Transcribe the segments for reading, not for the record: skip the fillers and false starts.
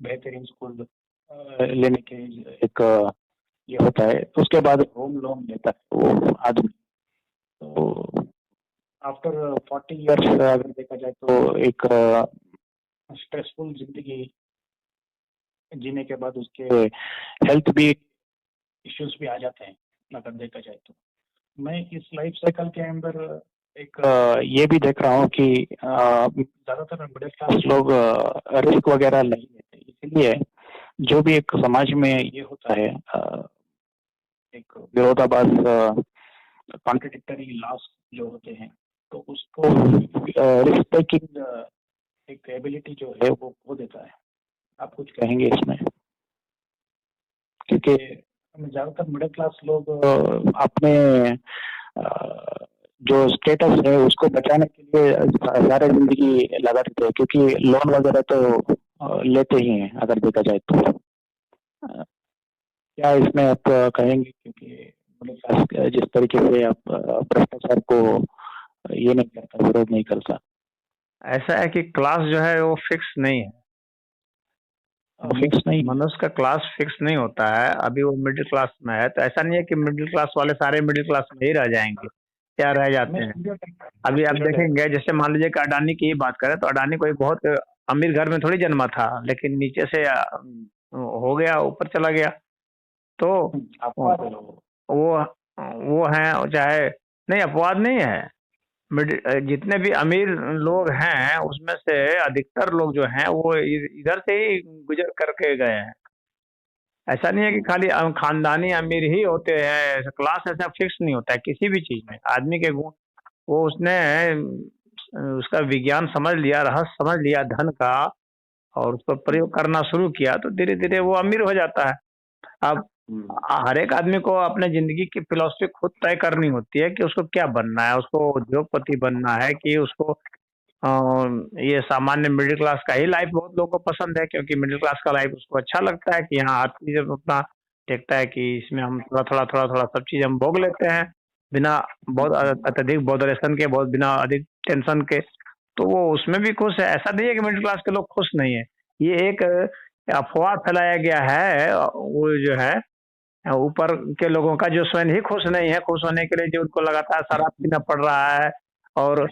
बेहतरीन स्कूल लेने के एक ये होता है। उसके बाद होम लोन लेता है वो आदमी। तो आफ्टर 40 ईयर्स अगर देखा जाए तो एक स्ट्रेसफुल जिंदगी जीने के बाद उसके हेल्थ भी इश्यूज भी आ जाते हैं अगर देखा जाए तो। मैं इस लाइफ साइकिल के अंदर एक ये भी देख रहा हूँ कि ज्यादातर मिडिल क्लास लोग रिस्क वगैरह नहीं लेते, इसीलिए जो भी एक समाज में ये होता है एक विरोधाभास कॉन्ट्रडिक्टरी लॉस जो होते हैं, तो उसको रिस्क टेकिंग एक एबिलिटी जो है वो खो देता है। आप कुछ कहेंगे इसमें? क्योंकि ज्यादातर मिडिल क्लास लोग अपने जो स्टेटस है उसको बचाने के लिए सारे जिंदगी लगा देते हैं, क्योंकि लोन वगैरह तो लेते ही हैं अगर देखा जाए तो। क्या इसमें आप कहेंगे? क्योंकि मिडिल क्लास जिस तरीके से आप भ्रष्टाचार को ये नहीं करता, विरोध नहीं करता। ऐसा है कि क्लास जो है वो फिक्स नहीं है, फिक्स नहीं, मनुष्य का क्लास फिक्स नहीं होता है। अभी वो मिडिल क्लास में है तो ऐसा नहीं है कि मिडिल क्लास वाले सारे मिडिल क्लास में ही रह जाएंगे, क्या रह जाते हैं। अभी आप देखेंगे, जैसे मान लीजिए कि अडानी की ही बात करें तो अडानी कोई बहुत अमीर घर में थोड़ी जन्मा था, लेकिन नीचे से हो गया, ऊपर चला गया। तो वो है, चाहे नहीं, अपवाद नहीं है। जितने भी अमीर लोग हैं उसमें से अधिकतर लोग जो हैं वो इधर से ही गुजर करके गए हैं। ऐसा नहीं है कि खाली खानदानी अमीर ही होते हैं, क्लास ऐसा फिक्स नहीं होता है किसी भी चीज में। आदमी के गुण, वो उसने उसका विज्ञान समझ लिया, रहस्य समझ लिया धन का, और उसको प्रयोग करना शुरू किया तो धीरे धीरे वो अमीर हो जाता है। अब हर एक आदमी को अपने जिंदगी की फिलॉसफी खुद तय करनी होती है कि उसको क्या बनना है। उसको उद्योगपति बनना है कि उसको ये सामान्य मिडिल क्लास का ही लाइफ बहुत लोगों को पसंद है, क्योंकि मिडिल क्लास का लाइफ उसको अच्छा लगता है कि यहाँ हर चीज अपना देखता है कि इसमें हम थोड़ा सब चीज हम भोग लेते हैं बिना बहुत अत्यधिक बॉदरेशन के, बहुत बिना अधिक टेंशन के। तो वो उसमें भी खुश है। ऐसा नहीं है कि मिडिल क्लास के लोग खुश नहीं है। ये एक अफवाह फैलाया गया है, वो जो है ऊपर के लोगों का, जो स्वयं ही खुश नहीं है। खुश होने के लिए जो उनको लगातार शराब पीना पड़ रहा है और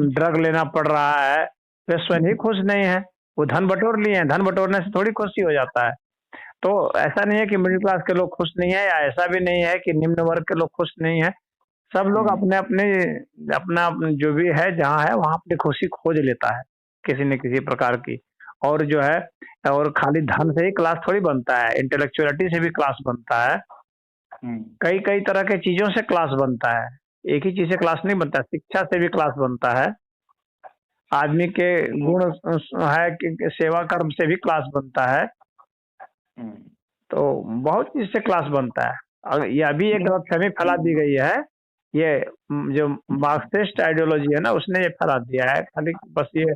ड्रग लेना पड़ रहा है, वे स्वयं ही खुश नहीं है। वो धन बटोर लिए हैं, धन बटोरने से थोड़ी खुशी हो जाता है। तो ऐसा नहीं है कि मिडिल क्लास के लोग खुश नहीं है, या ऐसा भी नहीं है कि निम्न वर्ग के लोग खुश नहीं है। सब लोग अपने अपने अपना जो भी है, जहाँ है वहां अपनी खुशी खोज लेता है किसी न किसी प्रकार की। और जो है, और खाली धन से ही क्लास थोड़ी बनता है, इंटेलेक्चुअलिटी से भी क्लास बनता है। कई कई तरह के चीजों से क्लास बनता है, एक ही चीज से क्लास नहीं बनता। शिक्षा से भी क्लास बनता है, आदमी के गुण है कि सेवा कर्म से भी क्लास बनता है। तो बहुत चीज से क्लास बनता है। अगर ये अभी एक गलतफहमी फैला दी गई है, ये जो मार्क्सिस्ट आइडियोलॉजी है ना, उसने ये फैला दिया है खाली बस ये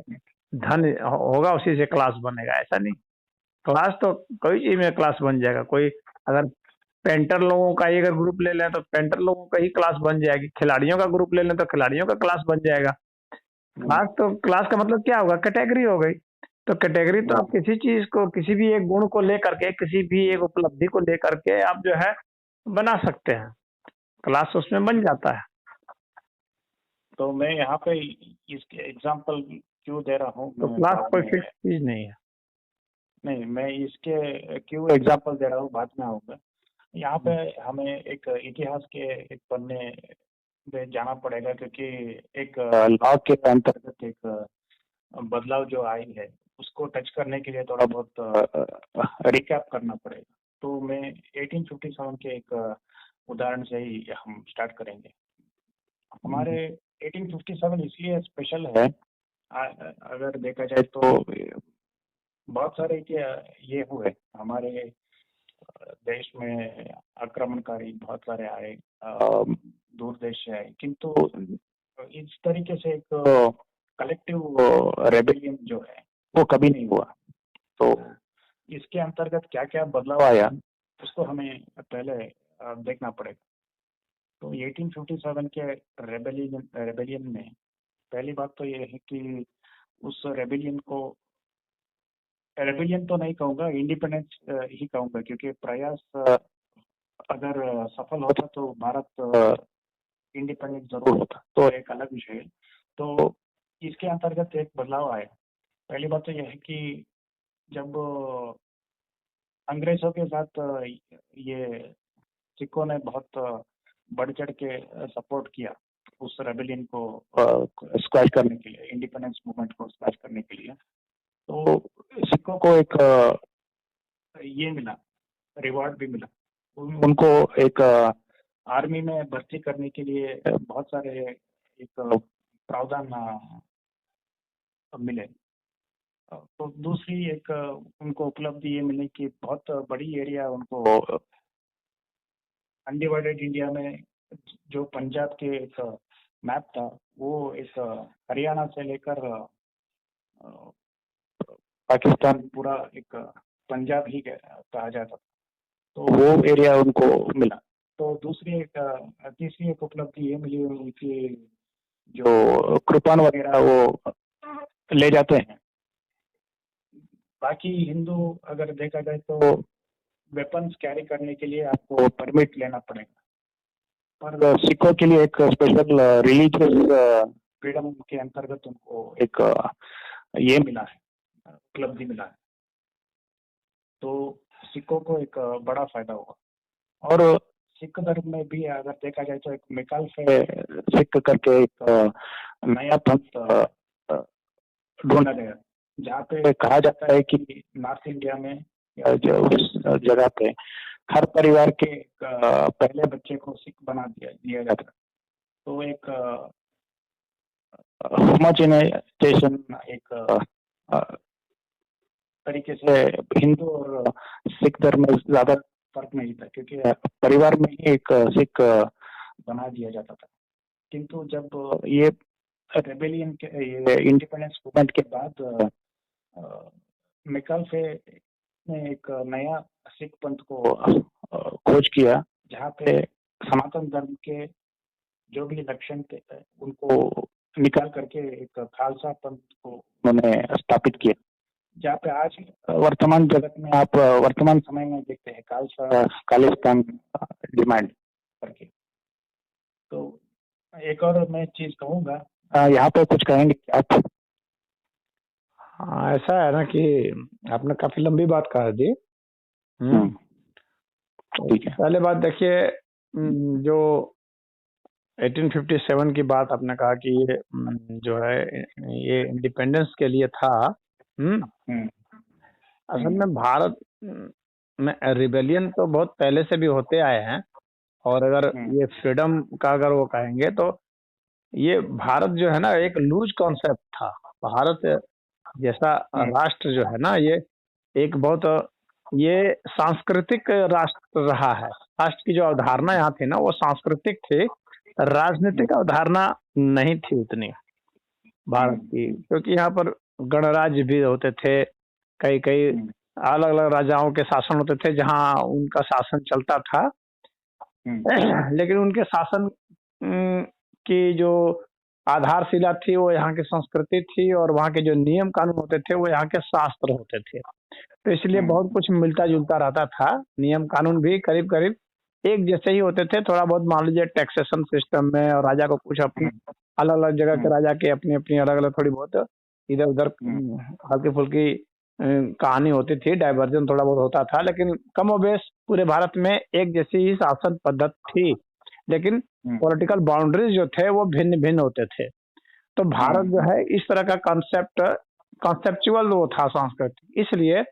धन होगा उसी से क्लास बनेगा। ऐसा नहीं, क्लास तो कोई चीज में क्लास बन जाएगा। कोई अगर पेंटर लोगों का ही अगर ग्रुप ले लें तो पेंटर लोगों का ही क्लास बन जाएगी, खिलाड़ियों का ग्रुप ले लें तो खिलाड़ियों का क्लास बन जाएगा। क्लास तो, क्लास का मतलब क्या होगा, कैटेगरी हो गई। तो कैटेगरी तो आप किसी चीज को, किसी भी एक गुण को लेकर के, किसी भी एक उपलब्धि को लेकर के आप जो है बना सकते हैं, क्लास उसमें बन जाता है। तो मैं यहाँ पे इसके एग्जांपल क्यों दे रहा हूँ? तो क्लास कोई फिक्स चीज नहीं है। नहीं, मैं इसके क्यों एग्जांपल दे रहा हूँ बाद में आऊंगा। यहाँ पे हमें एक इतिहास के एक पन्ने में जाना पड़ेगा, क्योंकि एक लॉ के अंतर्गत एक बदलाव जो आई है उसको टच करने के लिए थोड़ा बहुत रिकैप करना पड़ेगा। तो मैं 1857 के एक उदाहरण से ही हम स्टार्ट करेंगे। हमारे 1857 इसलिए स्पेशल है, अगर देखा जाए तो बहुत सारे ये हुए हमारे देश में, आक्रमणकारी बहुत सारे आए, दूर देश से आए, किंतु इस तरीके से एक कलेक्टिव रेबेलियन जो है वो कभी नहीं हुआ। तो इसके अंतर्गत क्या क्या बदलाव आया उसको हमें पहले देखना पड़ेगा। तो 1857 के रेबेलियन में पहली बात तो ये है कि उस रेबेलियन को रेबिलियन तो नहीं कहूँगा, इंडिपेंडेंस ही कहूँगा, क्योंकि प्रयास अगर सफल होता तो भारत इंडिपेंडेंट जरूर होता, तो एक अलग विषय है। तो इसके अंतर्गत एक बदलाव आया। पहली बात तो यह है कि जब अंग्रेजों के साथ ये सिखों ने बहुत बढ़ चढ़ के सपोर्ट किया उस रेबेलियन को स्क्वैश करने के लिए, इंडिपेंडेंस मूवमेंट को स्क्वैश करने के लिए, तो सिखों को एक ये मिला, रिवॉर्ड भी मिला। उनको एक आर्मी में भर्ती करने के लिए बहुत सारे एक प्रावधान मिले। तो दूसरी एक उनको उपलब्धि ये मिली कि बहुत बड़ी एरिया उनको अनडिवाइडेड इंडिया में, जो पंजाब के एक मैप था, वो एक हरियाणा से लेकर पाकिस्तान पूरा एक पंजाब ही कहा जाता था, तो वो एरिया उनको मिला। तो तीसरी एक उपलब्धि ये मिली उनकी, जो कृपान वगैरह वो ले जाते हैं। बाकी हिंदू अगर देखा जाए तो वेपन्स कैरी करने के लिए आपको परमिट लेना पड़ेगा, पर सिखों के लिए एक स्पेशल रिलीजियस फ्रीडम के अंतर्गत उनको एक ये मिला है, उपलब्धि मिला है। तो सिखों को एक बड़ा फायदा होगा। और सिख धर्म में भी अगर देखा जाए तो एक मिकाल से सिख करके एक नया पंथ ढूंढा गया, जहाँ पे कहा जाता है कि नॉर्थ इंडिया में या जो उस जगह पे हर परिवार के पहले बच्चे को सिख बना दिया जाता है। तो एक होमोजेनाइजेशन एक तरीके से हिंदू और सिख धर्म में ज्यादा फर्क नहीं था, क्योंकि परिवार में ही एक सिख बना दिया जाता था। किंतु जब ये रेबेलियन के, ये इंडिपेंडेंस मूवमेंट के बाद मैकाले ने एक नया सिख पंथ को खोज किया, जहाँ पे सनातन धर्म के जो भी लक्षण थे उनको निकाल करके एक खालसा पंथ को उन्होंने स्थापित किया, जहाँ पे आज वर्तमान जगत में आप वर्तमान समय में देखते हैं खालसा खालिस्तान डिमांड करके। तो एक और मैं चीज कहूँगा, यहाँ पे कुछ कहेंगे आप? हाँ, ऐसा है ना कि आपने काफी लंबी बात कह दी। ठीक है। पहले बात देखिए, जो 1857 की बात आपने कहा कि ये जो है ये इंडिपेंडेंस के लिए था। असल में भारत में रिबेलियन तो बहुत पहले से भी होते आए हैं, और अगर ये फ्रीडम का अगर वो कहेंगे तो ये भारत जो है ना एक लूज कॉन्सेप्ट था। भारत जैसा राष्ट्र जो है ना, ये एक बहुत ये सांस्कृतिक राष्ट्र रहा है। राष्ट्र की जो अवधारणा यहाँ थी ना, वो सांस्कृतिक थी, राजनीतिक अवधारणा नहीं थी उतनी भारत की, क्योंकि यहाँ पर गणराज्य भी होते थे, कई कई अलग अलग राजाओं के शासन होते थे जहाँ उनका शासन चलता था। लेकिन उनके शासन की जो आधारशिला थी वो यहाँ की संस्कृति थी, और वहाँ के जो नियम कानून होते थे वो यहाँ के शास्त्र होते थे। तो इसलिए बहुत कुछ मिलता जुलता रहता था। नियम कानून भी करीब करीब एक जैसे ही होते थे। थोड़ा बहुत मान लीजिए टैक्सेशन सिस्टम में, और राजा को कुछ अपनी अलग अलग जगह के राजा के अपनी अपनी अलग अलग थोड़ी बहुत इधर उधर हल्की फुल्की कहानी होती थी, डाइवर्जन थोड़ा बहुत होता था, लेकिन कमोबेश पूरे भारत में एक जैसी ही शासन पद्धति थी। लेकिन पॉलिटिकल बाउंड्रीज जो थे वो भिन्न भिन्न होते थे। तो भारत जो है इस तरह का कॉन्सेप्चुअल वो था सांस्कृतिक। इसलिए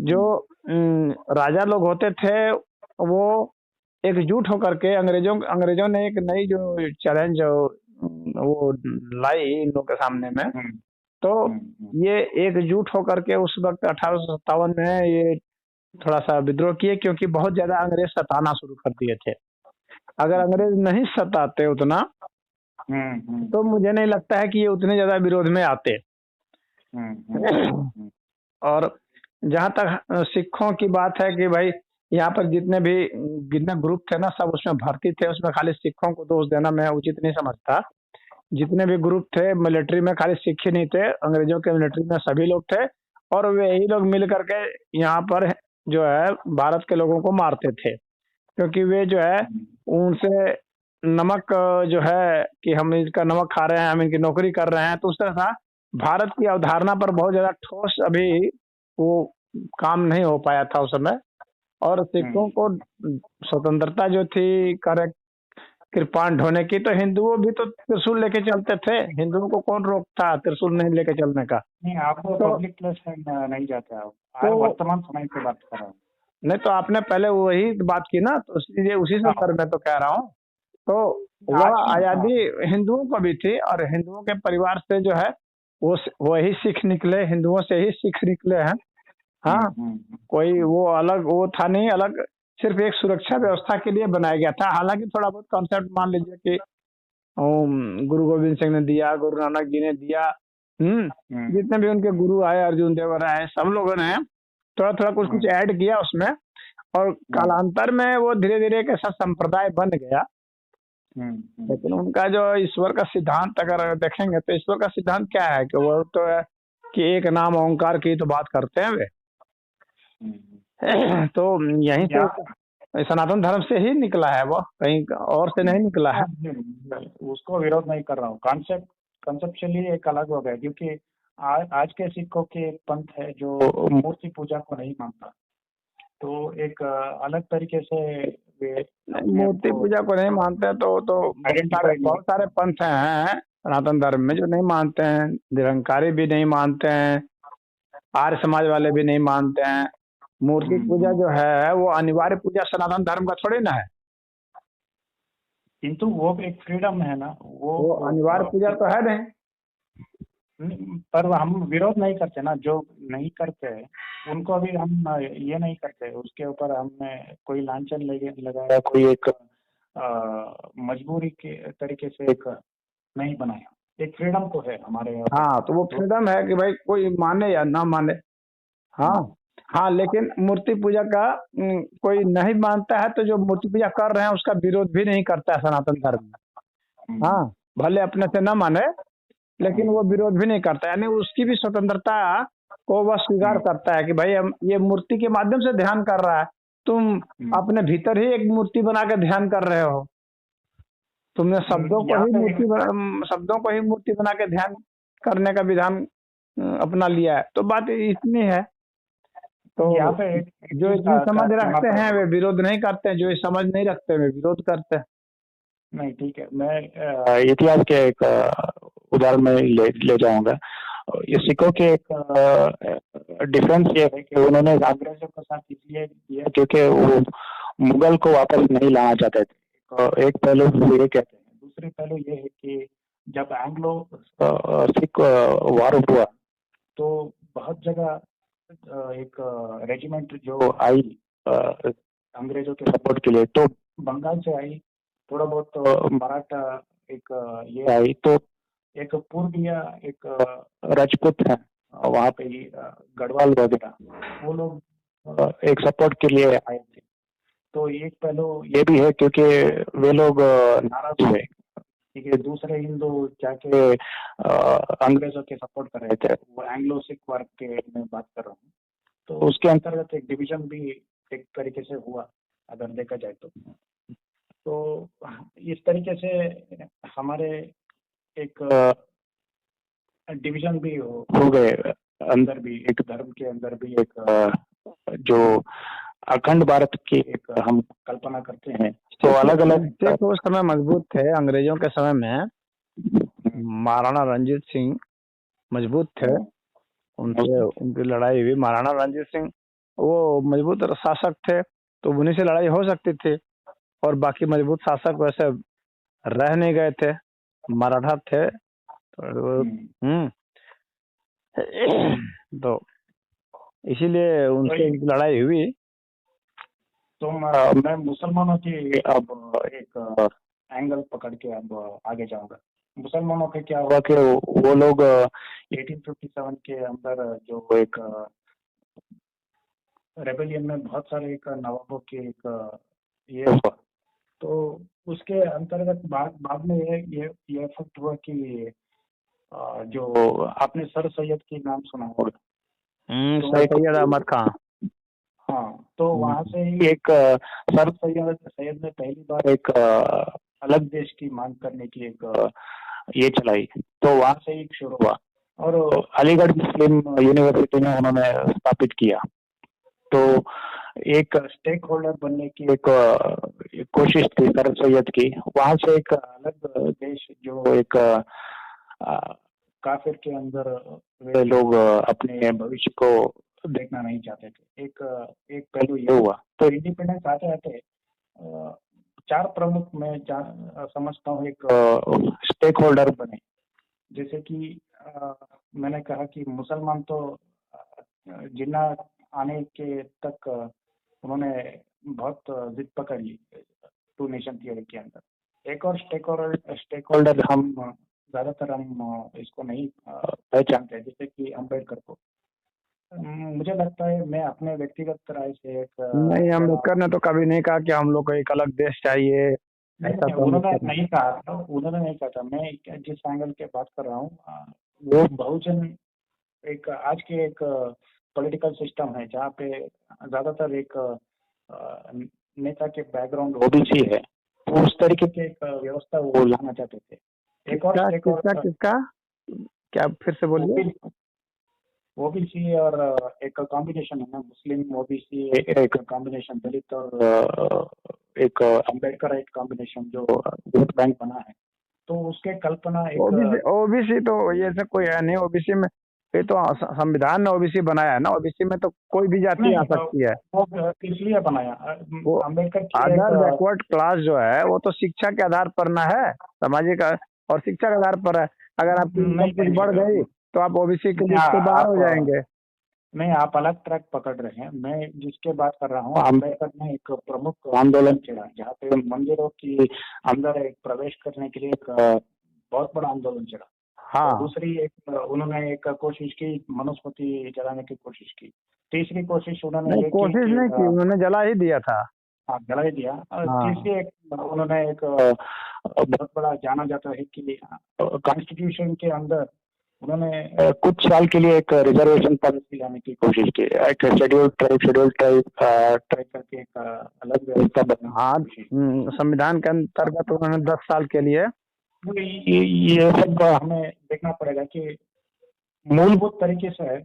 जो राजा लोग होते थे वो एकजुट होकर के अंग्रेजों ने एक नई जो चैलेंज वो लाई इन लोगों के सामने में। तो ये एकजुट होकर के उस वक्त 1857 में ये थोड़ा सा विद्रोह किए, क्योंकि बहुत ज्यादा अंग्रेज सताना शुरू कर दिए थे। अगर अंग्रेज नहीं सताते उतना तो मुझे नहीं लगता है कि ये उतने ज्यादा विरोध में आते। और जहां तक सिखों की बात है कि भाई यहाँ पर जितने ग्रुप थे ना, सब उसमें भर्ती थे, उसमें खाली सिखों को दोष देना मैं उचित नहीं समझता। जितने भी ग्रुप थे मिलिट्री में, खाली सिख ही नहीं थे, अंग्रेजों के मिलिट्री में सभी लोग थे, और वही लोग मिल करके यहाँ पर जो है भारत के लोगों को मारते थे, क्योंकि वे जो है उनसे नमक जो है कि हम इसका नमक खा रहे हैं, हम इनकी नौकरी कर रहे हैं, तो उस तरह सा भारत की अवधारणा पर बहुत ज्यादा ठोस अभी वो काम नहीं हो पाया था उस समय। और सिखों को स्वतंत्रता जो थी करे कृपाण ढोने की, तो हिंदुओं भी तो त्रिशूल लेके चलते थे, हिंदुओं को कौन रोकता त्रिशूल नहीं लेके चलने का। नहीं, आप तो पब्लिक प्लेस में नहीं जाते, आप तो वर्तमान समय की बात कर रहा हूँ। नहीं, तो आपने पहले वही बात की ना, तो इसलिए उसी संदर्भ में तो कह रहा हूँ। तो वह आजादी हिंदुओं को भी थी, और हिंदुओं के परिवार से जो है वो वही सिख निकले, हिंदुओं से ही सिख निकले हैं। हाँ, कोई वो अलग वो था नहीं, अलग सिर्फ एक सुरक्षा व्यवस्था के लिए बनाया गया था। हालांकि थोड़ा बहुत कॉन्सेप्ट मान लीजिए कि गुरु गोविंद सिंह ने दिया, गुरु नानक जी ने दिया, जितने भी उनके गुरु आए, अर्जुन देव राय, सब लोगों ने थोड़ा थोड़ा कुछ कुछ ऐड किया उसमें, और कालांतर में वो धीरे धीरे एक ऐसा संप्रदाय बन गया। लेकिन उनका जो ईश्वर का सिद्धांत अगर देखेंगे तो ईश्वर का सिद्धांत क्या है कि वो तो है कि एक नाम ओंकार की तो बात करते हैं वे। तो यहीं से सनातन धर्म से ही निकला है, वो कहीं और से नहीं निकला है। उसको विरोध नहीं कर रहा हूँ, कॉन्सेप्चुअली एक अलग हो गया, क्योंकि आज के सिखों के एक पंथ है जो मूर्ति पूजा को नहीं मानता, तो एक अलग तरीके से मूर्ति पूजा को नहीं मानते, तो बहुत सारे पंथ हैं सनातन धर्म में जो नहीं मानते हैं, निरंकारी भी नहीं मानते हैं, आर्य समाज वाले भी नहीं मानते हैं। मूर्ति पूजा जो है वो अनिवार्य पूजा सनातन धर्म का थोड़ी ना है, किंतु वो एक फ्रीडम है ना, वो अनिवार्य पूजा तो है नहीं। पर हम विरोध नहीं करते ना, जो नहीं करते उनको भी हम ये नहीं करते, उसके ऊपर हमने कोई लांछन लगाया, कोई एक मजबूरी के तरीके से एक नहीं बनाया, एक फ्रीडम तो है हमारे। हाँ, तो वो फ्रीडम है कि भाई कोई माने या ना माने। हाँ, लेकिन मूर्ति पूजा का कोई नहीं मानता है, तो जो मूर्ति पूजा कर रहे हैं उसका विरोध भी नहीं करता है सनातन धर्म में। हाँ, भले अपने से न माने, लेकिन वो विरोध भी नहीं करता, यानी उसकी भी स्वतंत्रता को वह स्वीकार करता है कि भाई हम ये मूर्ति के माध्यम से ध्यान कर रहा है, तुम अपने भीतर ही एक मूर्ति बना के ध्यान कर रहे हो, तुमने शब्दों को ही मूर्ति बना के ध्यान करने का विधान अपना लिया है। तो बात इतनी है, तो जो इतनी समझ रखते हैं वे विरोध नहीं करते हैं, जो समझ नहीं रखते वे विरोध करते हैं। नहीं, ठीक है, मैं इतिहास के एक उदाहरण में ले जाऊंगा। ये सिखों के एक डिफरेंस ये है कि उन्होंने अंग्रेजों के साथ इसलिए किया क्योंकि वो मुगल को वापस नहीं लाना चाहते थे। एक पहलू ये कहते हैं, दूसरी पहलू ये है कि जब एंग्लो सिख वार हुआ तो बहुत जगह एक रेजिमेंट जो आई अंग्रेजों के सपोर्ट के लिए, तो बंगाल से आई, थोड़ा बहुत मराठा एक ये आई, तो एक पूर्वीय एक राजपूत है वहाँ पे ही गढ़वाल वगैरह, वो लोग एक सपोर्ट के लिए आए थे। तो एक पहलू ये भी है क्योंकि वे लोग नाराज हुए क्योंकि दूसरे हिंदू जाके अंग्रेजों के सपोर्ट कर रहे थे, वो एंग्लो सिख वर्ग के मैं बात कर रहा हूँ। तो उसके अंतर्गत एक डिवीजन भी एक तरीके से हुआ अगर देखा जाए तो इस तरीके से हमारे एक डिवीजन भी हो गए, अंदर भी एक धर्म के अंदर भी एक जो अखंड भारत की एक हम कल्पना करते हैं, तो अलग अलग उस समय मजबूत थे। अंग्रेजों के समय में महाराणा रंजीत सिंह मजबूत थे, उनकी लड़ाई हुई। महाराणा रंजीत सिंह वो मजबूत शासक थे, तो उन्हीं से लड़ाई हो सकती थी, और बाकी मजबूत शासक वैसे रह नहीं गए थे, मराठा थे। तो इसीलिए उनसे लड़ाई हुई। तो मैं मुसलमानों की अब एक एंगल पकड़ के अब आगे जाऊंगा। मुसलमानों के क्या हुआ कि वो लोग 1857 के अंदर जो एक रेबेलियन में बहुत सारे एक नवाबों के एक ये हुआ, तो उसके अंतर्गत बाद में ये इफेक्ट हुआ कि जो आपने सर सैयद की नाम सुना होगा, तो सर सैयद अहमद खान। हाँ, तो वहां से ही एक सर सैयद ने पहली बार एक अलग देश की मांग करने की एक ये चलाई, तो वहां से ही शुरू हुआ और अलीगढ़ मुस्लिम यूनिवर्सिटी में उन्होंने स्थापित किया। तो एक स्टेक होल्डर बनने की एक कोशिश थी सर सैयद की। वहां से एक अलग देश जो एक काफिर के अंदर वे लोग अपने भविष्य को देखना नहीं चाहते थे। एक पहलू ये हुआ। तो इंडिपेंडेंस आते आते चार प्रमुख मैं समझता हूँ एक स्टेक होल्डर बने। जैसे कि मैंने कहा कि मुसलमान तो जिन्ना आने के तक उन्होंने बहुत जिद पकड़ ली टू नेशन थियरी के अंदर। एक और स्टेक होल्डर हम ज्यादातर हम इसको नहीं पहचानते, जैसे कि अम्बेडकर को। मुझे लगता है मैं अपने व्यक्तिगत राय से एक नहीं, अम्बेडकर ने तो कभी नहीं कहा कि हम लोग को एक अलग देश चाहिए, ऐसा तो उन्होंने नहीं कहा था। मैं जिस एंगल के बात कर रहा हूँ वो बहुजन एक आज के एक पॉलिटिकल सिस्टम है जहाँ पे ज्यादातर एक नेता के बैकग्राउंड ओबीसी है, तो उस तरीके की एक व्यवस्था वो लाना चाहते थे। एक और किसका क्या फिर से बोलिए? ओबीसी और एक कॉम्बिनेशन है ना, मुस्लिम ओबीसी एक कॉम्बिनेशन, दलित और एक अम्बेडकर एक कॉम्बिनेशन जो वोट बैंक बना है। तो उसके कल्पना एक ओबीसी तो ये सब कोई है नहीं। ओबीसी में ये तो संविधान ने ओबीसी बनाया है ना। ओबीसी में तो कोई भी जाति आ सकती है। वो इसलिए बनाया वो अम्बेडकर अदर बैकवर्ड क्लास जो है वो तो शिक्षा के आधार पर ना है, सामाजिक और शिक्षा के आधार पर है। अगर आपकी इनकम कुछ बढ़ गई तो आप ओबीसी के लिस्ट से बाहर हो जाएंगे। नहीं, आप अलग ट्रैक पकड़ रहे हैं। मैं जिसके बात कर रहा हूँ, अम्बेडकर ने एक प्रमुख आंदोलन छेड़ा जहाँ पे मंदिरों की अंदर एक प्रवेश करने के लिए एक बहुत बड़ा आंदोलन छेड़ा। हाँ। तो दूसरी एक उन्होंने एक कोशिश की, मनुस्मृति जलाने की कोशिश की। तीसरी कोशिश उन्होंने नहीं की, उन्होंने जला ही दिया था। हाँ, जला ही दिया। तीसरी एक उन्होंने एक बहुत बड़ा जाना जाता है कि कॉन्स्टिट्यूशन के अंदर उन्होंने कुछ साल के लिए एक रिजर्वेशन पॉलिसी लाने की कोशिश की। एक शेड्यूल ट्राइब करके एक अलग व्यवस्था बना। हाँ, संविधान के अंतर्गत उन्होंने 10 साल के लिए ये सब हमें देखना पड़ेगा कि मूलभूत तरीके से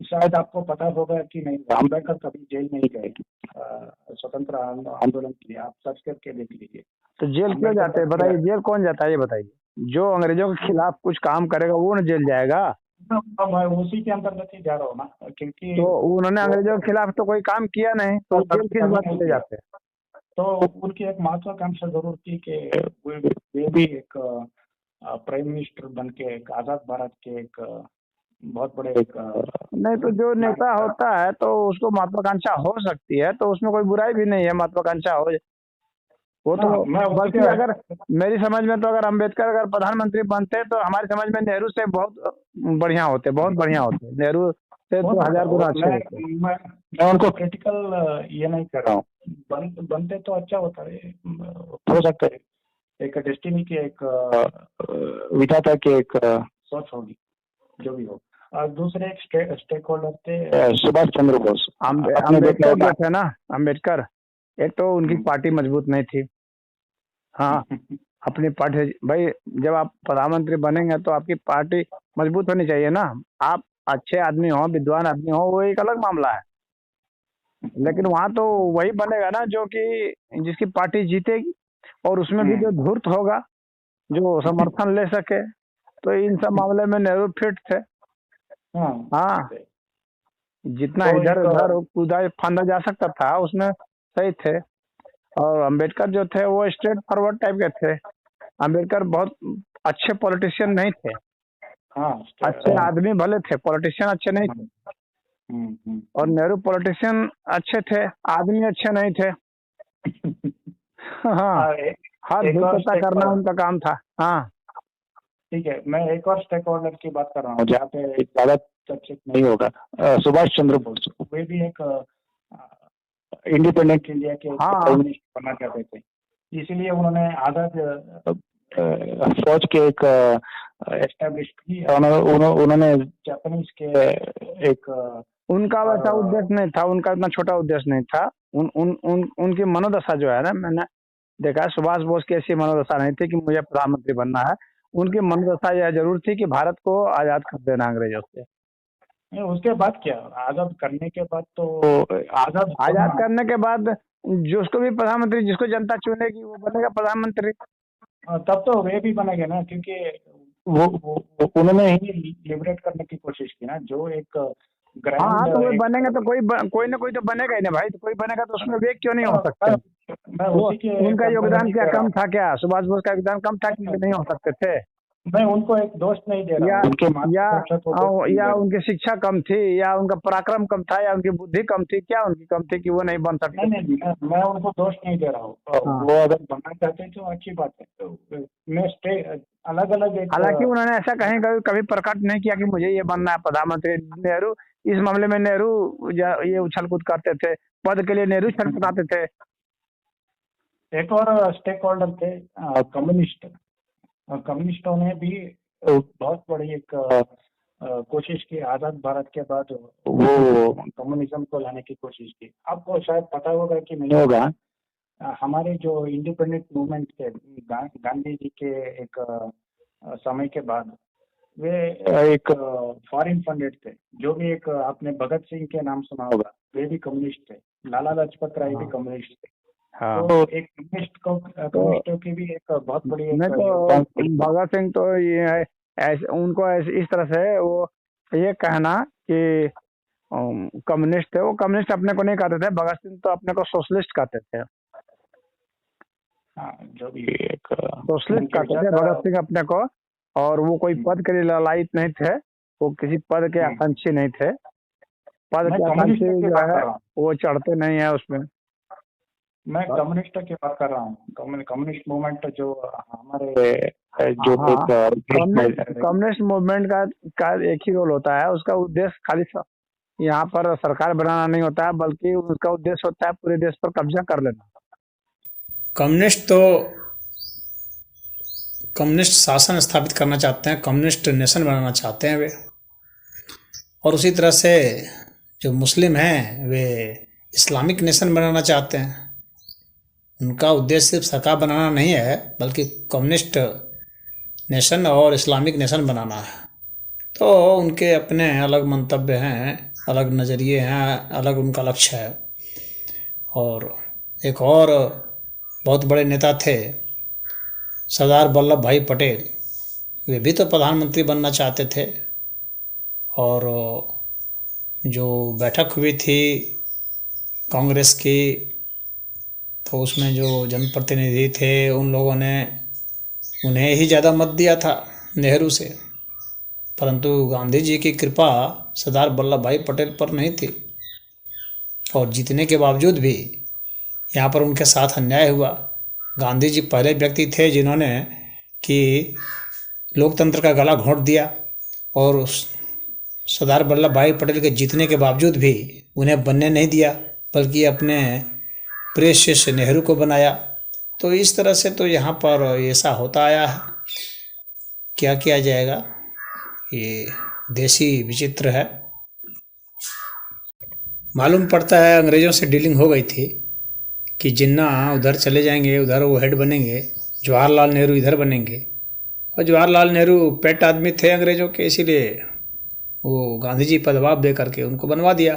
शायद आपको पता होगा कि नहीं, अम्बेडकर कभी जेल नहीं गए स्वतंत्र आंदोलन के लिए। आप सर्च करके देख लीजिए। तो जेल क्यों जाते हैं बताइए? जेल कौन जाता है ये बताइए? जो अंग्रेजों के खिलाफ कुछ काम करेगा वो न जेल जाएगा। मैं उसी के अंतर्गत ही जा रहा हूँ ना, क्योंकि तो उन्होंने अंग्रेजों के खिलाफ तो कोई काम किया नहीं, तो जेल किस बात के लिए जाते हैं? तो उनकी एक महत्वाकांक्षा जरूर थी कि वे भी एक प्राइम मिनिस्टर बन के एक आजाद भारत के एक बहुत बड़े एक नहीं, तो जो नेता होता है तो उसको महत्वाकांक्षा हो सकती है, तो उसमें कोई बुराई भी नहीं है, महत्वाकांक्षा हो। वो तो बल्कि अगर मेरी समझ में तो अगर अम्बेडकर अगर प्रधानमंत्री बनते तो हमारी समझ में नेहरू से बहुत बढ़िया होते, बहुत बढ़िया होते। नेहरू से 2000 गुना अच्छे होते। मैं उनको क्रिटिकल ये नहीं कर रहा हूँ। बनते तो अच्छा होता है, हो सकता है। एक डेस्टिनी की एक विधाता की एक सोच होगी, जो भी हो। और दूसरे एक स्टेक होल्डर थे सुभाष चंद्र बोस। अम्बेडकर जो थे ना, अम्बेडकर, एक तो उनकी पार्टी मजबूत नहीं थी। हाँ, अपनी पार्टी भाई, जब आप प्रधानमंत्री बनेंगे तो आपकी पार्टी मजबूत होनी चाहिए ना। आप अच्छे आदमी हो, विद्वान आदमी हो, वो एक अलग मामला है। लेकिन वहां तो वही बनेगा ना जो कि जिसकी पार्टी जीतेगी, और उसमें भी जो धूर्त होगा, जो समर्थन ले सके। तो इन सब मामले में नेहरू फिट थे। हाँ, जितना इधर उधर कूदा फांदा जा सकता था उसमें सही थे। और अम्बेडकर जो थे वो स्ट्रेट फॉरवर्ड टाइप के थे। अम्बेडकर बहुत अच्छे पॉलिटिशियन नहीं थे। अच्छे आदमी भले थे, पॉलिटिशियन अच्छे नहीं थे। और नेहरू पॉलिटिशियन अच्छे थे, आदमी अच्छे नहीं थे। हाँ, हर पता करना उनका काम था। हाँ, ठीक है। मैं एक और स्टेक होल्डर की बात कर रहा हूँ जहाँ पे ज्यादा चर्चित नहीं होगा। सुभाष चंद्र बोस, वे भी एक इंडिपेंडेंट इंडिया के प्राइम मिनिस्टर बनना चाहते थे। इसीलिए उन्होंने आजाद फौज के एक एस्टेब्लिश की। उन्होंने जापानीज के एक उनका वैसा उद्देश्य नहीं था, उनका इतना छोटा उद्देश्य नहीं था। उनकी मनोदशा जो है ना, मैंने देखा सुभाष बोस की ऐसी मनोदशा नहीं थी कि मुझे प्रधानमंत्री बनना है। उनकी मनोदशा यह जरूर थी कि भारत को आजाद कर देना अंग्रेजों से। उसके बाद क्या, आजाद करने के बाद तो आजाद करने के बाद जिसको भी प्रधानमंत्री, जिसको जनता चुनेगी वो बनेगा प्रधानमंत्री। तब तो वे भी बनेंगे ना, क्योंकि वो उन्होंने ही लिबरेट करने की कोशिश की ना, जो एक हाँ, तो वो बनेंगे तो कोई ना कोई तो बनेगा ही ना भाई। तो कोई बनेगा तो उसमें वे क्यों नहीं हो सकते? उनका योगदान क्या कम था क्या? सुभाष बोस का योगदान कम था कि नहीं हो सकते थे? मैं उनको एक दोष नहीं दे रहा हूं, या उनकी शिक्षा कम थी, या उनका पराक्रम कम था, या उनकी बुद्धि कम थी, क्या उनकी कम थी कि वो नहीं बन सकते? नहीं, मैं उनको दोष नहीं दे रहा हूँ। वो अगर बनना चाहते हैं तो अच्छी बात है। तो मैं अलग अलग, हालांकि उन्होंने ऐसा कभी प्रकट नहीं किया कि मुझे ये बनना है प्रधानमंत्री। नेहरू इस मामले में ये उछल कूद करते थे, पद के लिए नेहरू छटपटाते थे। एक और स्टेक होल्डर थे कम्युनिस्ट। कम्युनिस्टों ने भी बहुत बड़ी एक कोशिश की आजाद भारत के बाद, वो कम्युनिज्म को लाने की कोशिश की। आपको शायद पता होगा कि नहीं होगा, हमारे जो इंडिपेंडेंट मूवमेंट थे, गांधी जी के एक समय के बाद वे एक फॉरेन फंडेड थे। जो भी एक आपने भगत सिंह के नाम सुना होगा, वे भी कम्युनिस्ट थे। लाला लाजपत राय भी कम्युनिस्ट थे। हाँ। तो एक कम्युनिस्टों की भी एक बहुत बड़ी भगत सिंह तो ये उनको इस तरह से वो ये कहना कि कम्युनिस्ट थे, वो कम्युनिस्ट अपने को नहीं कहते थे। भगत सिंह तो अपने को सोशलिस्ट कहते थे। जो भी एक सोशलिस्ट कहते थे भगत सिंह अपने को। और वो कोई पद के लिए ललायित नहीं थे, वो किसी पद के आकांक्षी नहीं थे। पद के आकांक्षी जो है वो चढ़ते नहीं है उसमें। मैं कम्युनिस्ट की बात कर रहा हूँ। कम्युनिस्ट मूवमेंट जो हमारे जो कम्युनिस्ट मूवमेंट का एक ही रोल होता है। उसका उद्देश्य खाली यहाँ पर सरकार बनाना नहीं होता है, बल्कि उसका उद्देश्य होता है पूरे देश पर कब्जा कर लेना। कम्युनिस्ट शासन स्थापित करना चाहते हैं, कम्युनिस्ट नेशन बनाना चाहते हैं वे। और उसी तरह से जो मुस्लिम हैं वे इस्लामिक नेशन बनाना चाहते हैं। उनका उद्देश्य सिर्फ सरकार बनाना नहीं है, बल्कि कम्युनिस्ट नेशन और इस्लामिक नेशन बनाना है। तो उनके अपने अलग मंतव्य हैं, अलग नज़रिए हैं, अलग उनका लक्ष्य है। और एक और बहुत बड़े नेता थे सरदार वल्लभ भाई पटेल। वे भी तो प्रधानमंत्री बनना चाहते थे। और जो बैठक हुई थी कांग्रेस की, तो उसमें जो जनप्रतिनिधि थे उन लोगों ने उन्हें ही ज़्यादा मत दिया था नेहरू से। परंतु गांधी जी की कृपा सरदार वल्लभ भाई पटेल पर नहीं थी। और जीतने के बावजूद भी यहाँ पर उनके साथ अन्याय हुआ। गांधी जी पहले व्यक्ति थे जिन्होंने कि लोकतंत्र का गला घोंट दिया, और सरदार वल्लभ भाई पटेल के जीतने के बावजूद भी उन्हें बनने नहीं दिया, बल्कि अपने प्रिय शिष्य नेहरू को बनाया। तो इस तरह से तो यहाँ पर ऐसा होता आया है। क्या किया जाएगा, ये देशी विचित्र है। मालूम पड़ता है अंग्रेज़ों से डीलिंग हो गई थी कि जिन्ना उधर चले जाएंगे, उधर वो हेड बनेंगे, जवाहरलाल नेहरू इधर बनेंगे। और जवाहरलाल नेहरू पेट आदमी थे अंग्रेज़ों के, इसीलिए वो गांधी जी पर दबाव दे करके उनको बनवा दिया।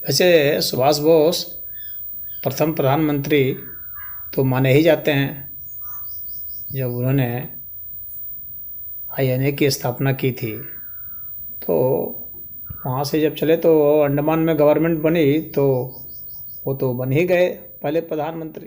वैसे सुभाष बोस प्रथम प्रधानमंत्री तो माने ही जाते हैं। जब उन्होंने INA की स्थापना की थी, तो वहाँ से जब चले तो अंडमान में गवर्नमेंट बनी, तो वो तो बन ही गए पहले प्रधानमंत्री।